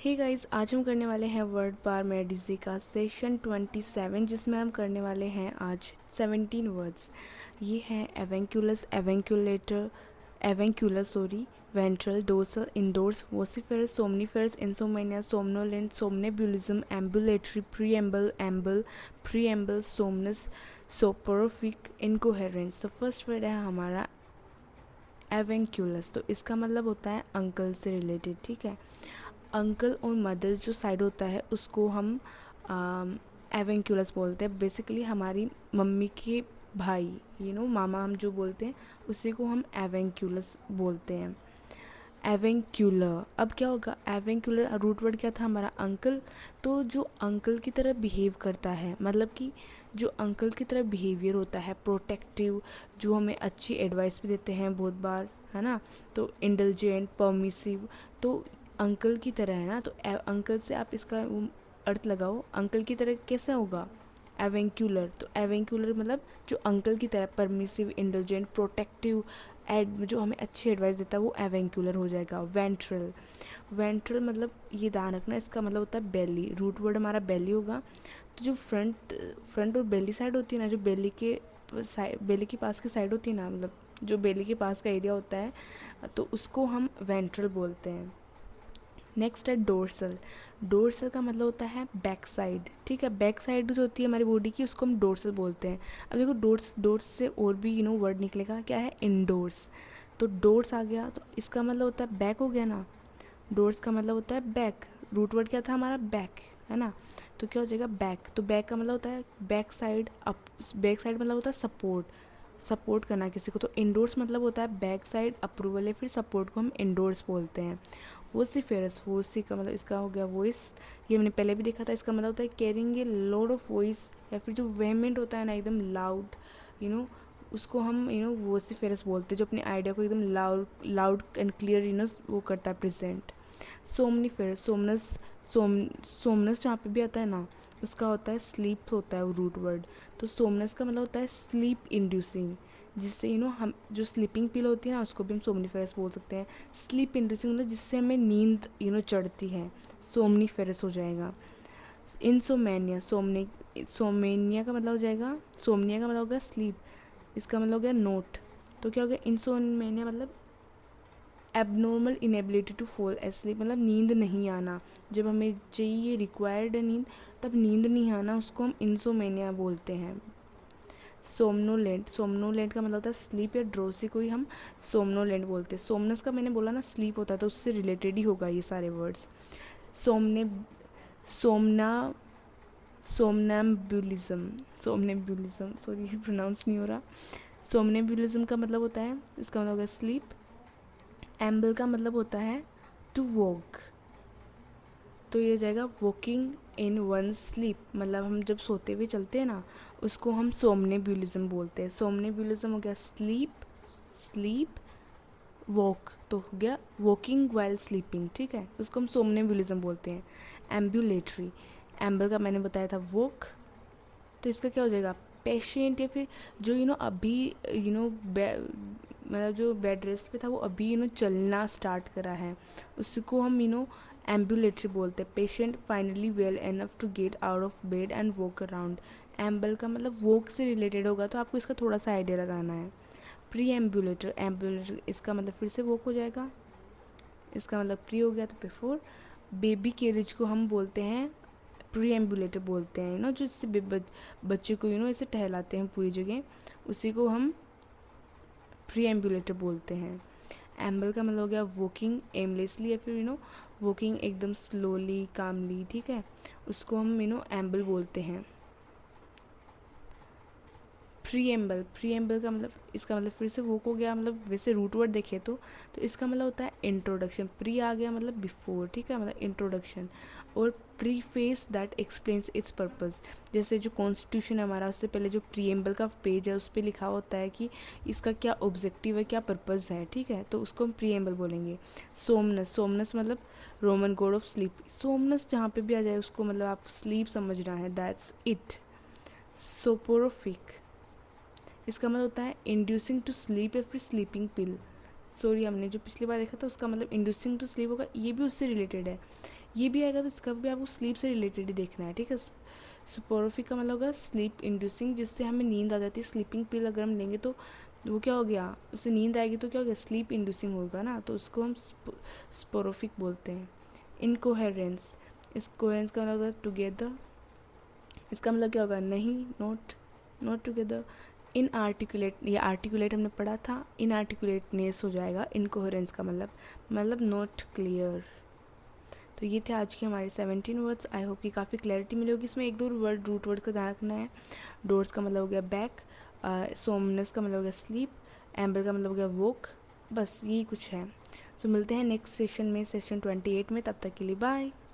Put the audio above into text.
Hey guys, आज हम करने वाले हैं वर्ड पार मेडिसी का सेशन 27, जिसमें हम करने वाले हैं आज 17 वर्ड्स। ये हैं avunculus, avunculate, avuncular ventral, dorsal, endorse, vociferous, somniferous, insomnia, somnolent, somnambulism, ambulatory, preamble, amble, preamble, somnus, soporific, incoherence. तो फर्स्ट वर्ड है हमारा एवेंक्यूलस। तो इसका मतलब होता है अंकल से रिलेटेड, ठीक है। अंकल और मदर जो साइड होता है उसको हम एवेंक्यूलस बोलते हैं। बेसिकली हमारी मम्मी के भाई, मामा हम जो बोलते हैं उसी को हम एवेंक्यूलस बोलते हैं। एवेंक्यूलर, अब क्या होगा, एवेंक्यूलर रूट वर्ड क्या था हमारा अंकल। तो जो अंकल की तरह बिहेव करता है, मतलब कि जो अंकल की तरह बिहेवियर होता है, प्रोटेक्टिव, जो हमें अच्छी एडवाइस भी देते हैं बहुत बार, है ना। तो इंडल्जेंट, परमिसिव, तो अंकल की तरह है ना। तो अंकल से आप इसका अर्थ लगाओ, अंकल की तरह कैसे होगा एवेंक्यूलर। तो एवेंक्यूलर मतलब जो अंकल की तरह परमिसिव, इंडल्जेंट, प्रोटेक्टिव, जो हमें अच्छी एडवाइस देता है वो एवेंक्यूलर हो जाएगा। वेंट्रल, वेंट्रल मतलब ये ध्यान रखना, इसका मतलब होता है बेली। रूट वर्ड हमारा बेली होगा। तो जो फ्रंट और बेली साइड होती है ना, जो बेली के पास की साइड होती है ना, मतलब जो बेली के पास का एरिया होता है, तो उसको हम वेंट्रल बोलते हैं। नेक्स्ट है डोर्सल। डोर्सल का मतलब होता है बैक साइड, ठीक है। बैक साइड जो होती है हमारी बॉडी की उसको हम डोर्सल बोलते हैं। अब देखो डोर्स से और भी वर्ड निकलेगा, क्या है, इंडोर्स। तो डोर्स आ गया, तो इसका मतलब होता है बैक हो गया ना। डोर्स का मतलब होता है बैक। रूट वर्ड क्या था हमारा, बैक, है ना। तो क्या हो जाएगा बैक। तो बैक का मतलब होता है back side, up. Back side मतलब होता है सपोर्ट, सपोर्ट करना किसी को। तो इंडोर्स मतलब होता है बैक साइड अप्रूवल, या फिर सपोर्ट को हम इंडोर्स बोलते हैं। वोसिफेरस, वोसी का मतलब इसका हो गया वॉइस। ये हमने पहले भी देखा था, इसका मतलब होता है carrying a load of voice, या फिर जो वेहमेंट होता है ना, एकदम लाउड, यू नो उसको हम वोसिफेरस बोलते हैं, जो अपने आइडिया को एकदम लाउड एंड क्लियर वो करता है प्रेजेंट। सोमनीफेरस, सोमनस जहाँ पे भी आता है ना, उसका होता है स्लीप, होता है वो रूट वर्ड। तो सोमनस का मतलब होता है स्लीप इंड्यूसिंग, जिससे हम जो स्लीपिंग पिल होती है ना उसको भी हम सोमनीफेरस बोल सकते हैं। स्लीप इंड्यूसिंग मतलब जिससे हमें नींद चढ़ती है, सोमनीफेरस हो जाएगा। इंसोमेनिया, सोमेनिया का मतलब हो जाएगा, सोमनिया का मतलब हो गया स्लीप, इसका मतलब हो गया नोट। तो क्या हो गया, इंसोमेनिया मतलब abnormal inability to fall asleep, मतलब नींद नहीं आना। जब हमें चाहिए, रिक्वायर्ड है नींद, तब नींद नहीं आना, उसको हम इंसोमेनिया बोलते हैं। सोमनोलेंट, सोमनोलेंट का मतलब होता है स्लीप या ड्रोसी को ही हम सोमनोलेंट बोलते हैं। सोमनस का मैंने बोला ना स्लीप होता है, तो उससे रिलेटेड ही होगा ये सारे वर्ड्स। सोमने सोमना सोमनैम्बुलिज्म, सोमनेब्युलिज्म, सॉरी प्रोनाउंस नहीं हो रहा। सोमनेब्युलिज्म का मतलब होता है, इसका मतलब होगा स्लीप। एम्बल का मतलब होता है टू वॉक, तो ये हो जाएगा वॉकिंग इन वन स्लीप, मतलब हम जब सोते हुए चलते हैं ना उसको हम सोमनेब्युलिज्म बोलते हैं। सोमनेब्युलिज्म हो गया स्लीप वॉक, तो हो गया वॉकिंग वाइल स्लीपिंग, ठीक है, उसको हम सोमनेब्युलिज्म बोलते हैं। एम्बुलेटरी, एम्बल का मैंने बताया था वॉक, तो इसका क्या हो जाएगा पेशेंट, या फिर जो अभी मतलब जो बेड रेस्ट पे था वो अभी चलना स्टार्ट करा है, उसको हम एम्बुलेटरी बोलते हैं। Patient finally well enough to get out of bed and walk around. Amble का मतलब वॉक से रिलेटेड होगा, तो आपको इसका थोड़ा सा आइडिया लगाना है। प्री एम्बुलेटर, एम्बुलेटर इसका मतलब फिर से वॉक हो जाएगा, इसका मतलब प्री हो गया तो बिफोर। बेबी कैरेज को हम बोलते हैं प्री एम्बुलेटर बोलते हैं, जो इससे बच्चे को ऐसे टहलाते हैं पूरी जगह, उसी को हम प्री एम्बुलेटर बोलते हैं। एम्बल का मतलब हो गया वॉकिंग एमलेसली, या फिर वॉकिंग एकदम स्लोली कामली, ठीक है, उसको हम एम्बल बोलते हैं। प्री एम्बल का मतलब, इसका मतलब फिर से वोक हो गया, मतलब वैसे रूट वर्ड देखे तो इसका मतलब होता है इंट्रोडक्शन। प्री आ गया मतलब बिफोर, ठीक है, मतलब इंट्रोडक्शन। और preface that explains it's purpose, जैसे जो कॉन्स्टिट्यूशन है हमारा, उससे पहले जो प्रीएम्बल का पेज है उस पर लिखा होता है कि इसका क्या ऑब्जेक्टिव है, क्या पर्पज़ है, ठीक है, तो उसको हम प्रीएम्बल बोलेंगे। सोमनस, सोमनस मतलब Roman God of sleep. Somanas जहाँ पे भी आ जाए उसको मतलब आप स्लीप समझना है, दैट्स इट। सोपोरोफिक, इसका मतलब होता है इंड्यूसिंग टू स्लीप, या फिर स्लीपिंग पिल। सॉरी, हमने जो पिछली बार देखा था उसका मतलब इंड्यूसिंग टू स्लीप होगा, ये भी उससे रिलेटेड है। ये भी आएगा तो इसका भी आपको स्लीप से रिलेटेड ही देखना है, ठीक है। स्पोरोफिक का मतलब होगा स्लीप इंड्यूसिंग, जिससे हमें नींद आ जाती है। स्लीपिंग पिल अगर हम लेंगे तो वो क्या हो गया, उससे नींद आएगी तो क्या हो गया, स्लीप इंड्यूसिंग होगा ना, तो उसको हम स्पोरोफिक बोलते हैं। इनकोहेरेंस, इस कोहेरेंस का मतलब होगा टुगेदर, इसका मतलब क्या होगा, नहीं, not, not together. In articulate, ये आर्टिकुलेट हमने पढ़ा था, इन आर्टिकुलेटनेस हो जाएगा। इनकोहेरेंस का मतलब नॉट क्लियर। तो ये थे आज के हमारे 17 वर्ड्स। आई होप कि काफ़ी क्लैरिटी मिली होगी। इसमें एक दो वर्ड, रूट वर्ड का ध्यान रखना है। डोर्स का मतलब हो गया बैक, सोमनेस का मतलब हो गया स्लीप, एम्बल का मतलब हो गया वोक। बस यही कुछ है। सो मिलते हैं नेक्स्ट सेशन में, सेशन 28 में। तब तक के लिए बाय।